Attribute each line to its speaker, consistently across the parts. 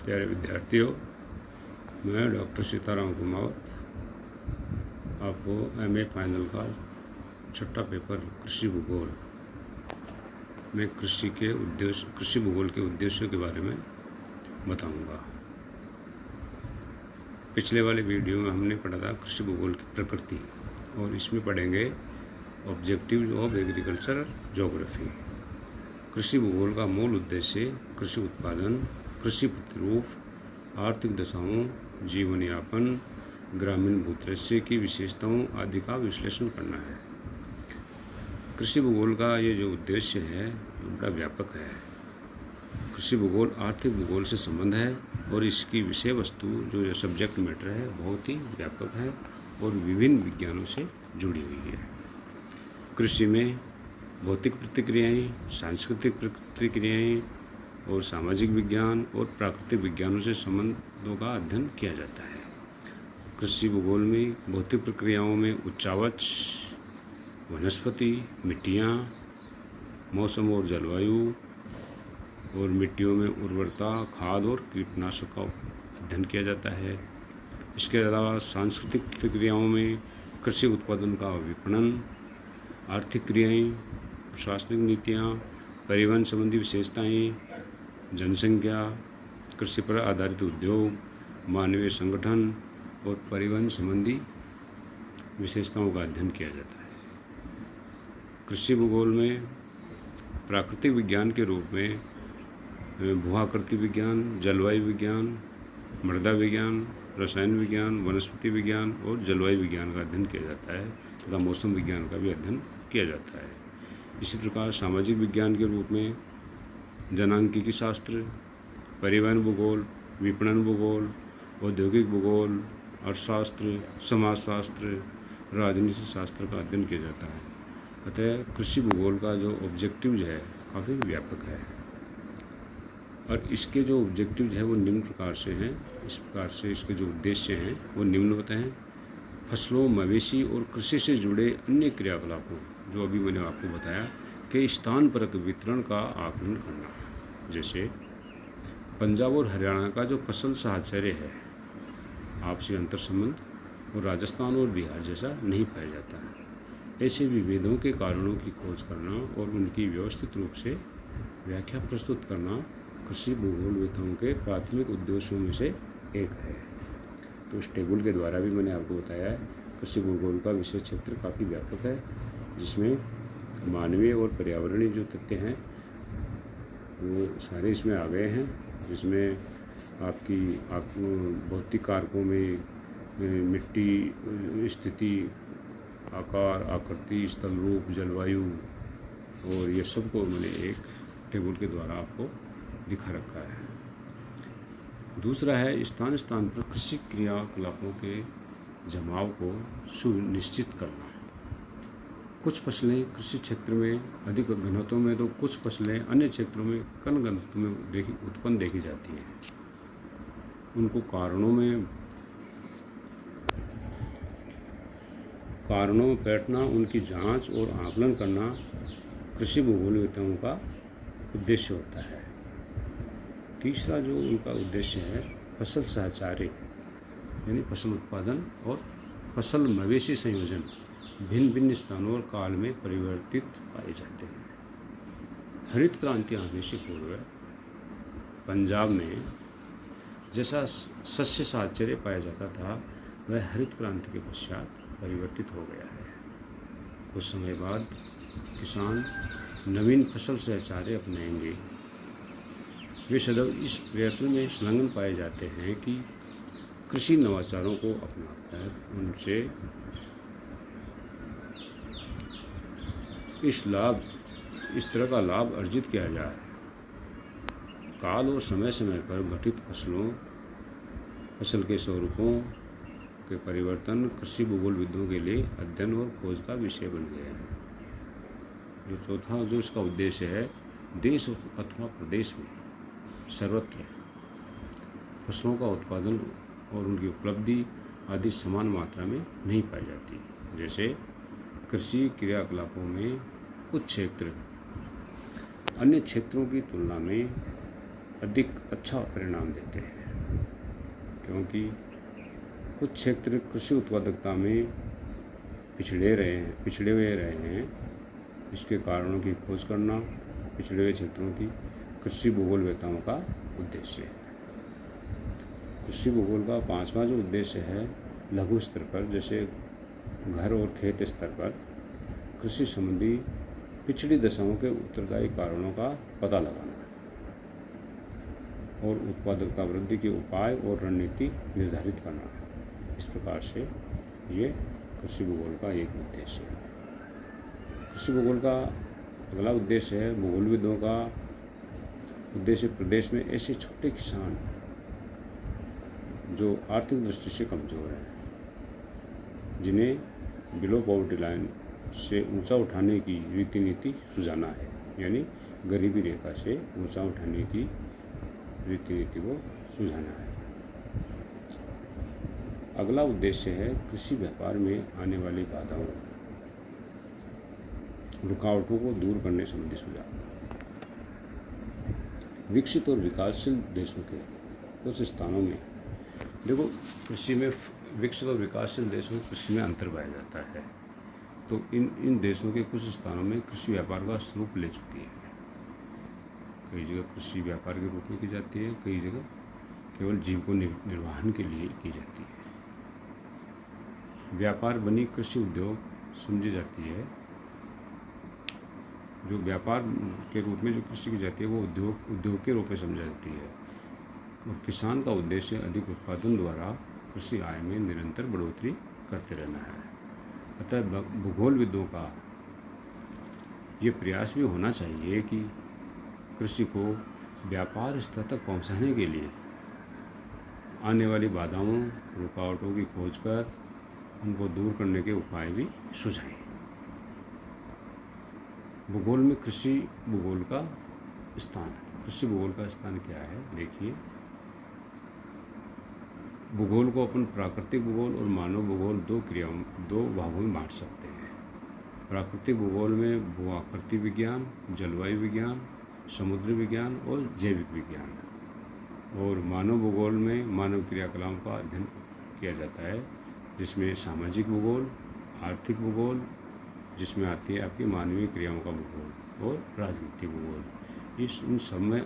Speaker 1: प्यारे विद्यार्थियों, मैं डॉक्टर सीताराम कुमावत आपको एमए फाइनल का छठा पेपर कृषि भूगोल में कृषि भूगोल के उद्देश्यों के बारे में बताऊंगा। पिछले वाले वीडियो में हमने पढ़ा था कृषि भूगोल की प्रकृति, और इसमें पढ़ेंगे ऑब्जेक्टिव ऑफ एग्रीकल्चर ज्योग्राफी। कृषि भूगोल का मूल उद्देश्य कृषि उत्पादन, कृषि प्रतिरूप, आर्थिक दशाओं, जीवन यापन, ग्रामीण भूदृश्य की विशेषताओं आदि का विश्लेषण करना है। कृषि भूगोल का ये जो उद्देश्य है बड़ा व्यापक है। कृषि भूगोल आर्थिक भूगोल से संबंध है और इसकी विषय वस्तु जो सब्जेक्ट मैटर है बहुत ही व्यापक है और विभिन्न विज्ञानों से जुड़ी हुई है। कृषि में भौतिक प्रतिक्रियाएं, सांस्कृतिक प्रतिक्रियाएं और सामाजिक विज्ञान और प्राकृतिक विज्ञानों से संबंधों का अध्ययन किया जाता है। कृषि भूगोल में भौतिक प्रक्रियाओं में उच्चावच, वनस्पति, मिट्टियाँ, मौसम और जलवायु और मिट्टियों में उर्वरता, खाद और कीटनाशक का अध्ययन किया जाता है। इसके अलावा सांस्कृतिक प्रतिक्रियाओं में कृषि उत्पादन का विपणन, आर्थिक क्रियाएं, प्रशासनिक नीतियाँ, परिवहन संबंधी विशेषताएं, जनसंख्या, कृषि पर आधारित उद्योग, मानवीय संगठन और परिवहन संबंधी विशेषताओं का अध्ययन किया जाता है। कृषि भूगोल में प्राकृतिक विज्ञान के रूप में भूआकृति विज्ञान, जलवायु विज्ञान, मृदा विज्ञान, रसायन विज्ञान, वनस्पति विज्ञान और जलवायु विज्ञान का अध्ययन किया जाता है तथा मौसम विज्ञान का भी अध्ययन किया जाता है। इसी प्रकार सामाजिक विज्ञान के रूप में जनांकीकी शास्त्र, परिवहन भूगोल, विपणन भूगोल, औद्योगिक भूगोल, अर्थशास्त्र, समाजशास्त्र, राजनीति शास्त्र का अध्ययन किया जाता है। अतः कृषि भूगोल का जो ऑब्जेक्टिव है काफ़ी व्यापक है और इसके जो ऑब्जेक्टिव है वो निम्न प्रकार से हैं। इस प्रकार से इसके जो उद्देश्य हैं वो निम्नवत हैं। फसलों, मवेशी और कृषि से जुड़े अन्य क्रियाकलापों, जो अभी मैंने आपको बताया, कि स्थानपरक वितरण का आकलन करना। जैसे पंजाब और हरियाणा का जो फसल साहचर्य है, आपसी अंतर संबंध, और राजस्थान और बिहार जैसा नहीं पाया जाता है। ऐसे विभेदों के कारणों की खोज करना और उनकी व्यवस्थित रूप से व्याख्या प्रस्तुत करना कृषि भूगोलविदों के प्राथमिक उद्देश्यों में से एक है। तो इस टेबल के द्वारा भी मैंने आपको बताया है कृषि भूगोल का विषय क्षेत्र काफ़ी व्यापक है, जिसमें मानवीय और पर्यावरणीय जो तथ्य हैं वो सारे इसमें आ गए हैं। जिसमें आपकी भौतिक कारकों में मिट्टी, स्थिति, आकार, आकृति, स्थल रूप, जलवायु और ये सब को मैंने एक टेबल के द्वारा आपको दिखा रखा है। दूसरा है स्थान स्थान पर कृषि क्रियाकलापों के जमाव को सुनिश्चित करना। कुछ फसलें कृषि क्षेत्र में अधिक घनत्व में तो कुछ फसलें अन्य क्षेत्रों में कम घनत्व में उत्पन्न देखी जाती हैं। उनको कारणों में बैठना, उनकी जांच और आकलन करना कृषि भूगोलविदों का उद्देश्य होता है। तीसरा जो उनका उद्देश्य है फसल साहचर्य, यानी फसल उत्पादन और फसल मवेशी संयोजन भिन्न भिन्न स्थानों और काल में परिवर्तित पाए जाते हैं। हरित क्रांति आने से पूर्व पंजाब में जैसा सस्य साहचर्य पाया जाता था वह हरित क्रांति के पश्चात परिवर्तित हो गया है। कुछ समय बाद किसान नवीन फसल साहचर्य अपनाएंगे। वे सदैव इस प्रयत्न में संलग्न पाए जाते हैं कि कृषि नवाचारों को अपनाकर उनसे इस तरह का लाभ अर्जित किया जाए। काल और समय समय पर घटित फसल के स्वरूपों के परिवर्तन कृषि भूगोलविदों के लिए अध्ययन और खोज का विषय बन गए हैं। जो चौथा जो इसका उद्देश्य है, देश अथवा प्रदेश में सर्वत्र फसलों का उत्पादन और उनकी उपलब्धि आदि समान मात्रा में नहीं पाई जाती। जैसे कृषि क्रियाकलापों में कुछ क्षेत्र अन्य क्षेत्रों की तुलना में अधिक अच्छा परिणाम देते हैं। क्योंकि कुछ क्षेत्र कृषि उत्पादकता में पिछड़े हुए रहे हैं। इसके कारणों की खोज करना पिछड़े हुए क्षेत्रों की कृषि भूगोलवेत्ताओं का उद्देश्य है। कृषि भूगोल का 5वां जो उद्देश्य है, लघु स्तर पर जैसे घर और खेत स्तर पर कृषि संबंधी पिछड़ी दशाओं के उत्तरदायी कारणों का पता लगाना और उत्पादकता वृद्धि के उपाय और रणनीति निर्धारित करना। इस प्रकार से ये कृषि भूगोल का एक उद्देश्य है। कृषि भूगोल का अगला उद्देश्य है, भूगोलविदों का उद्देश्य प्रदेश में ऐसे छोटे किसान जो आर्थिक दृष्टि से कमजोर हैं, जिन्हें बिलो पॉवर्टी लाइन से ऊंचा उठाने की रीति नीति सुझाना है, यानी गरीबी रेखा से ऊंचा उठाने की रीति नीति को सुझाना है। अगला उद्देश्य है कृषि व्यापार में आने वाली बाधाओं, रुकावटों को दूर करने संबंधी सुझाव। विकसित और विकासशील देशों के कुछ स्थानों में, देखो कृषि में विकसित और विकासशील देशों में कृषि में अंतर पाया जाता है। तो इन देशों के कुछ स्थानों में कृषि व्यापार का स्वरूप ले चुकी है। कई जगह कृषि व्यापार के रूप में की जाती है, कई जगह केवल जीविका निर्वाहन के लिए की जाती है। व्यापार बनी कृषि उद्योग समझी जाती है। जो व्यापार के रूप में जो कृषि की जाती है वो उद्योग के रूप में समझी जाती है। और किसान का उद्देश्य अधिक उत्पादन द्वारा कृषि आय में निरंतर बढ़ोतरी करते रहना है। अतः भूगोलविदों का ये प्रयास भी होना चाहिए कि कृषि को व्यापार स्तर तक पहुंचाने के लिए आने वाली बाधाओं, रुकावटों की खोज कर उनको दूर करने के उपाय भी सुझाएं। भूगोल में कृषि भूगोल का स्थान, कृषि भूगोल का स्थान क्या है? देखिए, भूगोल को अपन प्राकृतिक भूगोल और मानव भूगोल दो भागों में बांट सकते हैं। प्राकृतिक भूगोल में भू-आकृति विज्ञान, जलवायु विज्ञान, समुद्री विज्ञान और जैविक विज्ञान, और मानव भूगोल में मानव क्रियाकलापों का अध्ययन किया जाता है, जिसमें सामाजिक भूगोल, आर्थिक भूगोल, जिसमें आती है आपकी मानवीय क्रियाओं का भूगोल, और राजनीतिक भूगोल। इन सब में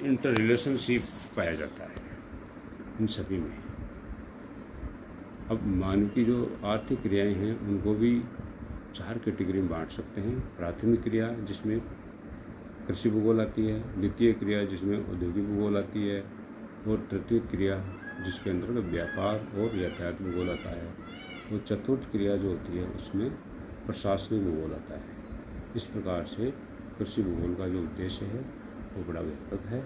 Speaker 1: इंटर रिलेशनशिप पाया जाता है इन सभी में। अब मानव की जो आर्थिक क्रियाएं हैं उनको भी 4 कैटेगरी में बांट सकते हैं। प्राथमिक क्रिया जिसमें कृषि भूगोल आती है, द्वितीय क्रिया जिसमें औद्योगिक भूगोल आती है, और तृतीय क्रिया जिसके अंतर्गत व्यापार और यातायात भूगोल आता है, और चतुर्थ क्रिया जो होती है उसमें प्रशासनिक भूगोल आता है। इस प्रकार से कृषि भूगोल का जो उद्देश्य है वो बड़ा व्यापक है,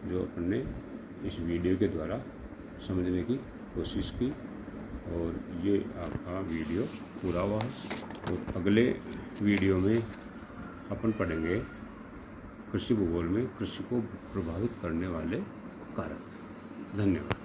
Speaker 1: जो अपन ने इस वीडियो के द्वारा समझने की कोशिश की। और ये आपका वीडियो पूरा हुआ है, और अगले वीडियो में अपन पढ़ेंगे कृषि भूगोल में कृषि को प्रभावित करने वाले कारक। धन्यवाद।